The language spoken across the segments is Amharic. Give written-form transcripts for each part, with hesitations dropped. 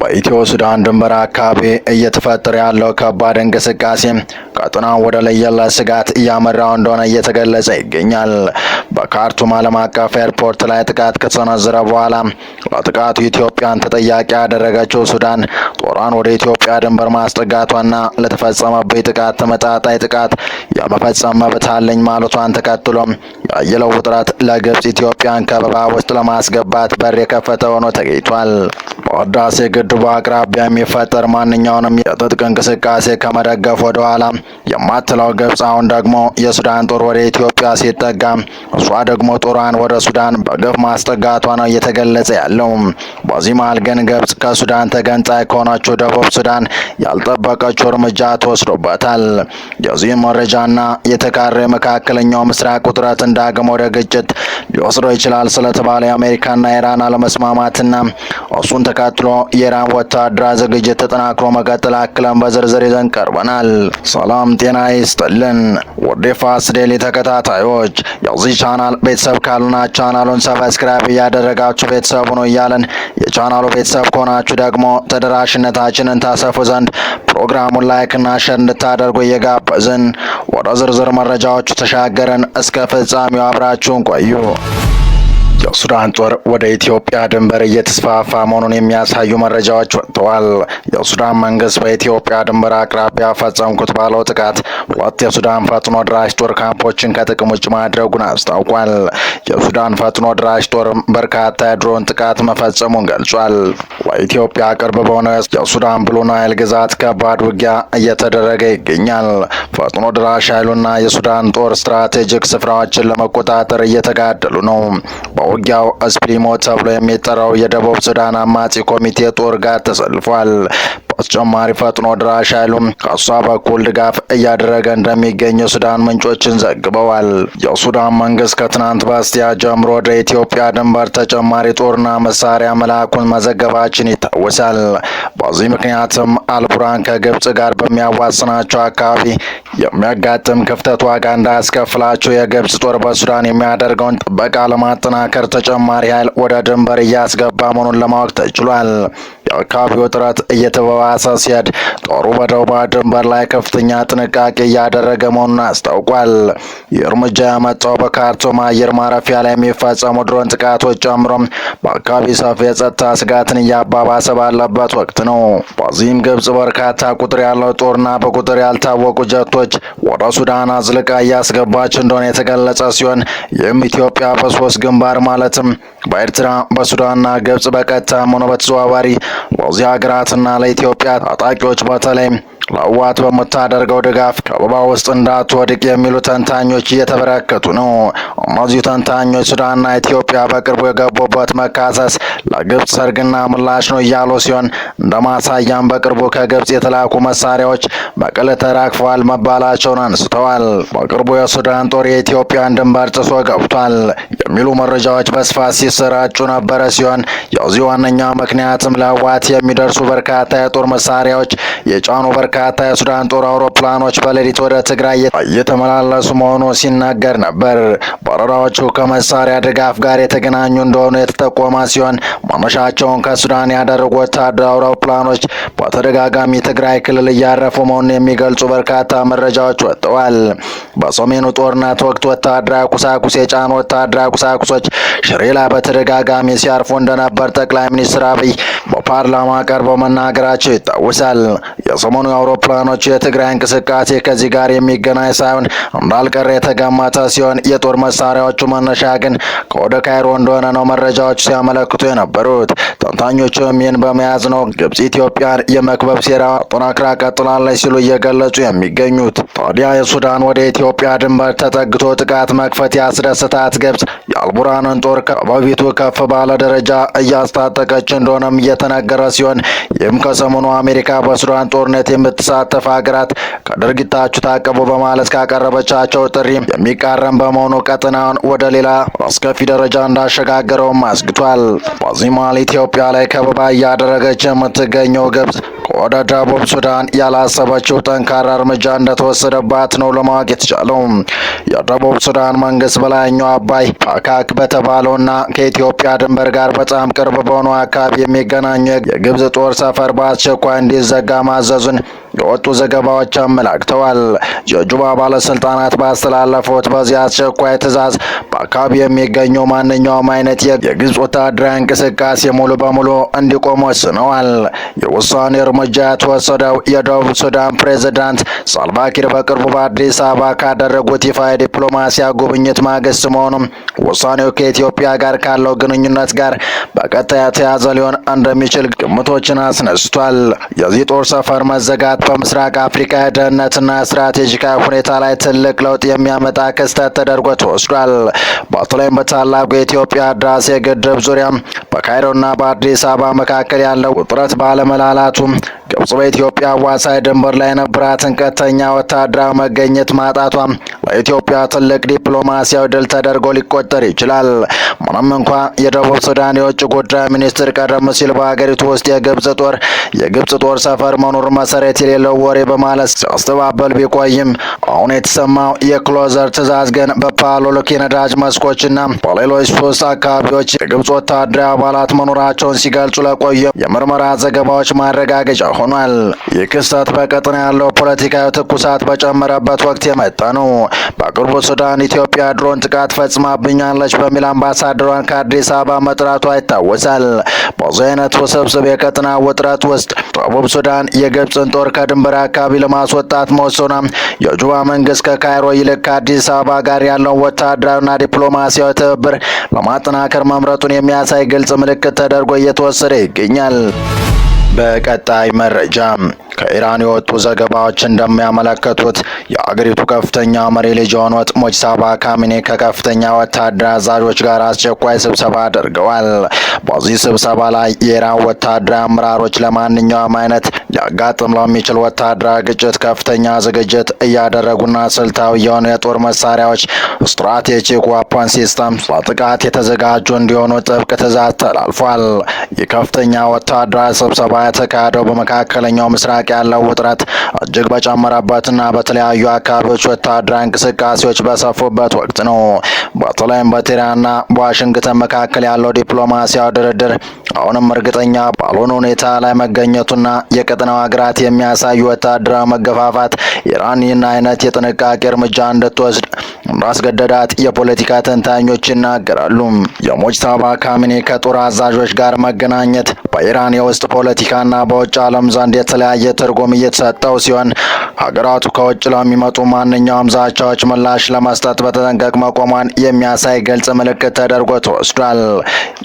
በኢትዮ ሱዳን ድንበር አካባቢ እየተፈጠረ ያለው ከባድ እንቅስቃሴ ቀጠናው ወደ ለየለት ስጋት እያመራው እንደሆነ እየተገለጸ ይገኛል። በካርቱም ዓለም አቀፍ ኤርፖርት ላይ ጥቃት ከተሰነዘረ በኋላ ለጥቃቱ ኢትዮጵያን ተጠያቂ ያደረገችው ሱዳን ጦሯን ወደ ኢትዮጵያ ድንበር ማስጠጋቷና ለተፈጸመበት ጥቃት ተመጣጣኝ ጥቃት የመፈጸም መብት አለኝ ማለቷን ተከትሎ ያየለው ውጥረት ለግብጽ ኢትዮጵያን ከበባ ውስጥ ለማስገባት በር የከፈተ ሆኖ ተገኝቷል። በህዳሴ ግድቡ አቅራቢያ የሚፈጠር ማንኛውንም የትጥቅ እንቅስቃሴ ከመደገፍ ወደ ኋላ የማትለው ግብጽ አሁን ደግሞ የሱዳን ጦር ወደ ኢትዮጵያ ሲጠጋ እሷ ደግሞ ጦሯን ወደ ሱዳን በግፍ ማስጠጋቷ ነው እየተገለጸ ያለው። በዚህ መሃል ግን ግብጽ ከሱዳን ተገንጣይ ከሆነችው ደቡብ ሱዳን ያልጠበቀችው እርምጃ ተወስዶበታል። የዚህም መረጃና የተካረረ የመካከለኛው ምስራቅ ውጥረት ዳግም ወደ ግጭት ሊወስደው ይችላል ስለተባለ የአሜሪካና ኢራን አለመስማማትና እሱን ተከትሎ የኢራን ወታደራዊ ዝግጅት ተጠናክሮ መቀጠል አክለን በዝርዝር ይዘን ቀርበናል። ሰላም ጤና ይስጥልን ውድ ፋስት ዴይሊ ተከታታዮች፣ የዚህ ቻናል ቤተሰብ ካሉና ቻናሉን ሰብስክራይብ እያደረጋችሁ ቤተሰቡ ነው እያለን የቻናሉ ቤተሰብ ከሆናችሁ ደግሞ ተደራሽነታችንን ታሰፉ ዘንድ ፕሮግራሙን ላይክና ሼር እንድታደርጉ እየጋበዝን ወደ ዝርዝር መረጃዎቹ ተሻገረን። እስከ ፍጻሜው አብራችሁን ቆዩ። የሱዳን ጦር ወደ ኢትዮጵያ ድንበር እየተስፋፋ መሆኑን የሚያሳዩ መረጃዎች ወጥተዋል። የሱዳን መንግስት በኢትዮጵያ ድንበር አቅራቢያ ፈጸምኩት ባለው ጥቃት ሁለት የሱዳን ፈጥኖ ድራሽ ጦር ካምፖችን ከጥቅም ውጭ ማድረጉን አስታውቋል። የሱዳን ፈጥኖ ድራሽ ጦር በርካታ የድሮን ጥቃት መፈጸሙን ገልጿል። ለኢትዮጵያ ቅርብ በሆነው የሱዳን ብሉ ናይል ግዛት ከባድ ውጊያ እየተደረገ ይገኛል። ፈጥኖ ድራሽ ኃይሉና የሱዳን ጦር ስትራቴጂክ ስፍራዎችን ለመቆጣጠር እየተጋደሉ ነው። ውጊያው አስፕሪሞ ተብሎ የሚጠራው የደቡብ ሱዳን አማጺ ኮሚቴ ጦር ጋር ተሰልፏል። በተጨማሪ ፈጥኖ ድራሽ ኃይሉም ከሷ በኩል ድጋፍ እያደረገ እንደሚገኝ የሱዳን ምንጮችን ዘግበዋል። የሱዳን መንግስት ከትናንት በስቲያ ጀምሮ ወደ ኢትዮጵያ ድንበር ተጨማሪ ጦርና መሳሪያ መላኩን መዘገባችን ይታወሳል። በዚህ ምክንያትም አልቡራን ከግብጽ ጋር በሚያዋስናቸው አካባቢ የሚያጋጥም ክፍተት ዋጋ እንዳያስከፍላቸው የግብጽ ጦር በሱዳን የሚያደርገውን ጥበቃ ለማጠናከር ተጨማሪ ኃይል ወደ ድንበር እያስገባ መሆኑን ለማወቅ ተችሏል። የአካባቢው ውጥረት እየተባባሰ ሲሄድ ጦሩ በደቡባዊ ድንበር ላይ ከፍተኛ ጥንቃቄ እያደረገ መሆኑን አስታውቋል። ይህ እርምጃ ያመጣው በካርቱም አየር ማረፊያ ላይ የሚፈጸሙ ድሮን ጥቃቶች ጨምሮ በአካባቢ ሰፊ የጸጥታ ስጋትን እያባባሰ ባለበት ወቅት ነው። በዚህም ግብጽ በርካታ ቁጥር ያለው ጦርና በቁጥር ያልታወቁ ጀቶች ወደ ሱዳን አዝልቃ እያስገባች እንደሆነ የተገለጸ ሲሆን ይህም ኢትዮጵያ በሶስት ግንባር ማለትም በኤርትራ በሱዳንና ግብጽ በቀጥታም ሆነ በተዘዋዋሪ ለዚህ ሀገራትና ለኢትዮጵያ ታጣቂዎች በተለይ ለህወሓት በምታደርገው ድጋፍ ከበባ ውስጥ እንዳትወድቅ የሚሉ ተንታኞች እየተበረከቱ ነው። እነዚሁ ተንታኞች ሱዳንና ኢትዮጵያ በቅርቡ የገቡበት መካሰስ ለግብጽ ሰርግና ምላሽ ነው እያሉ ሲሆን እንደ ማሳያም በቅርቡ ከግብጽ የተላኩ መሳሪያዎች መቀሌ ተራክፈዋል መባላቸውን አንስተዋል። በቅርቡ የሱዳን ጦር የኢትዮጵያን ድንበር ጥሶ ገብቷል የሚሉ መረጃዎች በስፋት ሲሰራጩ ነበረ ሲሆን የዚህ ዋነኛ ምክንያትም ለህወሓት የሚደርሱ በርካታ የጦር መሳሪያዎች የጫኑ በርካታ የሱዳን ጦር አውሮፕላኖች በሌሊት ወደ ትግራይ እየተመላለሱ መሆኑ ሲናገር ነበር። በረራዎቹ ከመሳሪያ ድጋፍ ጋር የተገናኙ እንደሆኑ የተጠቆመ ሲሆን መነሻቸውን ከሱዳን ያደረጉ ወታደራዊ አውሮፕላኖች በተደጋጋሚ ትግራይ ክልል እያረፉ መሆኑን የሚገልጹ በርካታ መረጃዎች ወጥተዋል። በሰሜኑ ጦርነት ወቅት ወታደራዊ ቁሳቁስ የጫኑ ወታደራዊ ቁሳቁሶች ሽሬ ላይ በተደጋጋሚ ሲያርፉ እንደነበር ጠቅላይ ሚኒስትር አብይ በፓርላማ ቀርበው መናገራቸው ይታወሳል። የሰሞኑ አውሮፕላኖች የትግራይ እንቅስቃሴ ከዚህ ጋር የሚገናኝ ሳይሆን እንዳልቀረ የተገመተ ሲሆን የጦር መሳሪያዎቹ መነሻ ግን ከወደ ካይሮ እንደሆነ ነው መረጃዎች ሲያመለክቱ የነበሩት። ተንታኞቹም ይህን በመያዝ ነው ግብጽ ኢትዮጵያን የመክበብ ሴራ አጠናክራ ቀጥላለች ሲሉ እየገለጹ የሚገኙት። ታዲያ የሱዳን ወደ ኢትዮጵያ ድንበር ተጠግቶ ጥቃት መክፈት ያስደስታት ግብጽ የአልቡራንን ጦር ከበፊቱ ከፍ ባለ ደረጃ እያስታጠቀች እንደሆነም እየተነገረ ሲሆን ይህም ከሰሞኑ አሜሪካ በሱዳን ጦርነት የምትሳተፍ ሀገራት ከድርጊታችሁ ታቀቡ በማለት ካቀረበቻቸው ጥሪ የሚቃረን በመሆኑ ቀጠናውን ወደ ሌላ አስከፊ ደረጃ እንዳሸጋገረውም አስግቷል። በዚህ መሃል ኢትዮጵያ ላይ ከበባ እያደረገች የምትገኘው ግብጽ ከወደ ደቡብ ሱዳን ያላሰበችው ጠንካራ እርምጃ እንደተወሰደባት ነው ለማወቅ የተቻለው። የደቡብ ሱዳን መንግስት በላይኛው አባይ ፓካክ በተባለውና ከኢትዮጵያ ድንበር ጋር በጣም ቅርብ በሆነው አካባቢ የሚገናኘው የግብጽ ጦር ሰፈር በአስቸኳይ እንዲዘጋ ማዘዙን የወጡ ዘገባዎች አመላክተዋል። የጁባ ባለስልጣናት ባስተላለፉት በዚህ አስቸኳይ ትዕዛዝ በአካባቢ የሚገኘው ማንኛውም አይነት የግብጽ ወታደራዊ እንቅስቃሴ ሙሉ በሙሉ እንዲቆም ወስነዋል። የውሳኔ እርምጃ የተወሰደው የደቡብ ሱዳን ፕሬዝዳንት ሳልቫኪር በቅርቡ በአዲስ አበባ ካደረጉት ይፋ የዲፕሎማሲያ ጉብኝት ማግስት መሆኑም ውሳኔው ከኢትዮጵያ ጋር ካለው ግንኙነት ጋር በቀጥታ የተያዘ ሊሆን እንደሚችል ግምቶችን አስነስቷል። የዚህ ጦር ሰፈር መዘጋት በምስራቅ አፍሪካ የደህንነትና ስትራቴጂካዊ ሁኔታ ላይ ትልቅ ለውጥ የሚያመጣ ክስተት ተደርጎ ተወስዷል። በተለይም በታላቁ የኢትዮጵያ ህዳሴ ግድብ ዙሪያ በካይሮና በአዲስ አበባ መካከል ያለው ውጥረት ባለመላላቱ ግብጽ በኢትዮጵያ አዋሳኝ ድንበር ላይ የነበራትን ቀጥተኛ ወታደራዊ መገኘት ማጣቷ ለኢትዮጵያ ትልቅ ዲፕሎማሲያዊ ድል ተደርጎ ሊቆጠር ይችላል። ምንም እንኳ የደቡብ ሱዳን የውጭ ጉዳይ ሚኒስትር ቀደም ሲል በሀገሪቱ ውስጥ የግብጽ ጦር ሰፈር መኖር መሰረት የሌለው ወሬ በማለት ሲያስተባበል ቢቆይም አሁን የተሰማው የክሎዘር ትዕዛዝ ግን በፓሎሎክ የነዳጅ መስኮችና በሌሎች 3 አካባቢዎች የግብጽ ወታደራዊ አባላት መኖራቸውን ሲገልጹ ለቆየ የምርመራ ዘገባዎች ማረጋገጫ ሆኗል። ይህ ክስተት በቀጠና ያለው ፖለቲካዊ ትኩሳት በጨመረበት ወቅት የመጣ ነው። በቅርቡ ሱዳን ኢትዮጵያ ድሮን ጥቃት ፈጽማብኛለች በሚል አምባሳደሯን ከአዲስ አበባ መጥራቷ ይታወሳል። በዚህ አይነት ውስብስብ የቀጠና ውጥረት ውስጥ ደቡብ ሱዳን የግብጽን ጦር ከድንበር አካባቢ ለማስወጣት መወሰኗ የጁባ መንግስት ከካይሮ ይልቅ ከአዲስ አበባ ጋር ያለውን ወታደራዊና ዲፕሎማሲያዊ ትብብር ለማጠናከር መምረጡን የሚያሳይ ግልጽ ምልክት ተደርጎ እየተወሰደ ይገኛል። በቀጣይ መረጃ ከኢራን የወጡ ዘገባዎች እንደሚያመለክቱት የአገሪቱ ከፍተኛ መሪ ልጅ የሆኑት ሙጅታባ ካሚኒ ከከፍተኛ ወታደራዊ አዛዦች ጋር አስቸኳይ ስብሰባ አድርገዋል። በዚህ ስብሰባ ላይ የኢራን ወታደራዊ አመራሮች ለማንኛውም አይነት ሊያጋጥም ለሚችል ወታደራዊ ግጭት ከፍተኛ ዝግጅት እያደረጉና ስልታዊ የሆኑ የጦር መሳሪያዎች ስትራቴጂክ ዋፐን ሲስተም ለጥቃት የተዘጋጁ እንዲሆኑ ጥብቅ ትዕዛዝ ተላልፏል። የከፍተኛ ወታደራዊ ስብሰባ የተካሄደው በመካከለኛው ምስራቅ ያለው ውጥረት እጅግ በጨመረበትና በተለያዩ አካባቢዎች ወታደራዊ እንቅስቃሴዎች በሰፉበት ወቅት ነው። በተለይም በቴህራንና በዋሽንግተን መካከል ያለው ዲፕሎማሲያዊ ድርድር አሁንም እርግጠኛ ባልሆነ ሁኔታ ላይ መገኘቱና የቀጠናው ሀገራት የሚያሳዩ ወታደራዊ መገፋፋት ኢራን ይህን አይነት የጥንቃቄ እርምጃ እንድትወስድ እንዳስገደዳት የፖለቲካ ተንታኞች ይናገራሉ። የሙጅታባ ካሚኒ ከጦር አዛዦች ጋር መገናኘት በኢራን የውስጥ ፖለቲካና በውጭ ዓለም ዘንድ የተለያየ ትርጉም እየተሰጠው ሲሆን ሀገራቱ ከውጭ ለሚመጡ ማንኛውም ዛቻዎች ምላሽ ለመስጠት በተጠንቀቅ መቆሟን የሚያሳይ ግልጽ ምልክት ተደርጎ ተወስዷል።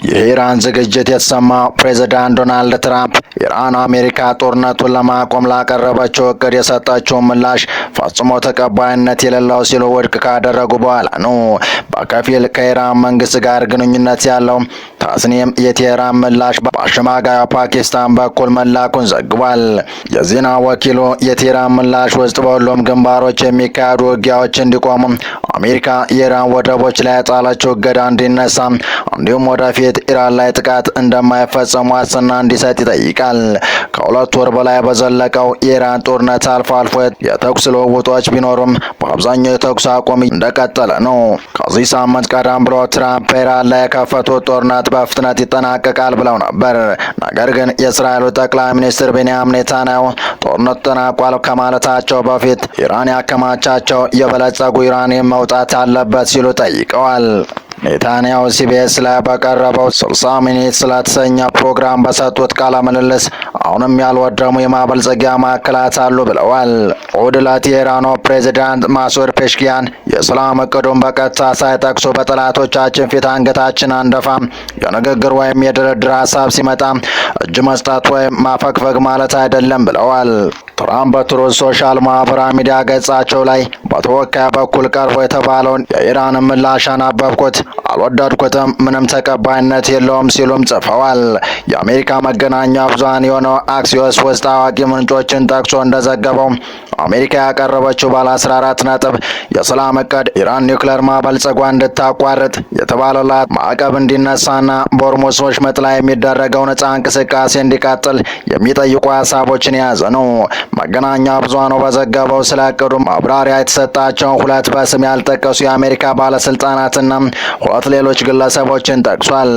የኢራን ዝግጅት የተሰማው ፕሬዝዳንት ዶናልድ ትራምፕ ኢራን አሜሪካ ጦርነቱን ለማቆም ላቀረበችው እቅድ የሰጠችውን ምላሽ ፈጽሞ ተቀባይነት የሌለው ሲሉ ውድቅ ካደረጉ በኋላ ነው። በከፊል ከኢራን መንግስት ጋር ግንኙነት ያለው ታስኒም የቴህራን ምላሽ በአሸማጋዩ ፓኪስታን በኩል መላኩን ዘግቧል። የዜና ወኪሉ የቴህራን ምላሽ ውስጥ በሁሉም ግንባሮች የሚካሄዱ ውጊያዎች እንዲቆሙ አሜሪካ የኢራን ወደቦች ላይ የጣለችው እገዳ እንዲነሳ እንዲሁም ወደፊት ኢራን ላይ ጥቃት እንደማይፈጸም ዋስትና እንዲሰጥ ይጠይቃል። ከ2 ወር በላይ በዘለቀው የኢራን ጦርነት አልፎ አልፎ የተኩስ ልውውጦች ቢኖሩም በአብዛኛው የተኩስ አቁም እንደቀጠለ ነው። ከዚህ ሳምንት ቀደም ብሎ ትራምፕ በኢራን ላይ የከፈቱት ጦርነት በፍጥነት ይጠናቀቃል ብለው ነበር። ነገር ግን የእስራኤሉ ጠቅላይ ሚኒስትር ቤንያሚን ኔታንያሁ ጦርነቱ ተጠናቋል ከማለታቸው በፊት ኢራን ያከማቻቸው የበለጸጉ ዩራኒየም መውጣት አለበት ሲሉ ጠይቀዋል። ኔታንያሁ ሲቢኤስ ላይ በቀረበው 60 ሚኒት ስለተሰኘ ፕሮግራም በሰጡት ቃለ ምልልስ አሁንም ያልወደሙ የማበልጸጊያ ማዕከላት አሉ ብለዋል። እሁድ ዕለት የኢራኑ ፕሬዝዳንት ማሱድ ፔሽኪያን የሰላም እቅዱን በቀጥታ ሳይጠቅሱ በጠላቶቻችን ፊት አንገታችን አንደፋም፣ የንግግር ወይም የድርድር ሀሳብ ሲመጣ እጅ መስጠት ወይም ማፈግፈግ ማለት አይደለም ብለዋል። ትራምፕ በትሩዝ ሶሻል ማህበራዊ ሚዲያ ገጻቸው ላይ በተወካይ በኩል ቀርቦ የተባለውን የኢራን ምላሽ አነበብኩት፣ አልወደድኩትም፣ ምንም ተቀባይነት የለውም ሲሉም ጽፈዋል። የአሜሪካ መገናኛ ብዙሃን የሆነው አክሲዮስ ውስጥ አዋቂ ምንጮችን ጠቅሶ እንደዘገበው አሜሪካ ያቀረበችው ባለ 14 ነጥብ የሰላም እቅድ ኢራን ኒውክሌር ማበልጸጓ እንድታቋርጥ የተባለላት ማዕቀብ እንዲነሳና በሆርሙዝ ወሽመጥ ላይ የሚደረገው ነጻ እንቅስቃሴ እንዲቀጥል የሚጠይቁ ሀሳቦችን የያዘ ነው። መገናኛ ብዙሃኑ በዘገበው ስለ እቅዱ ማብራሪያ የተሰጣቸው ሁለት በስም ያልጠቀሱ የአሜሪካ ባለስልጣናትና ሁለት ሌሎች ግለሰቦችን ጠቅሷል።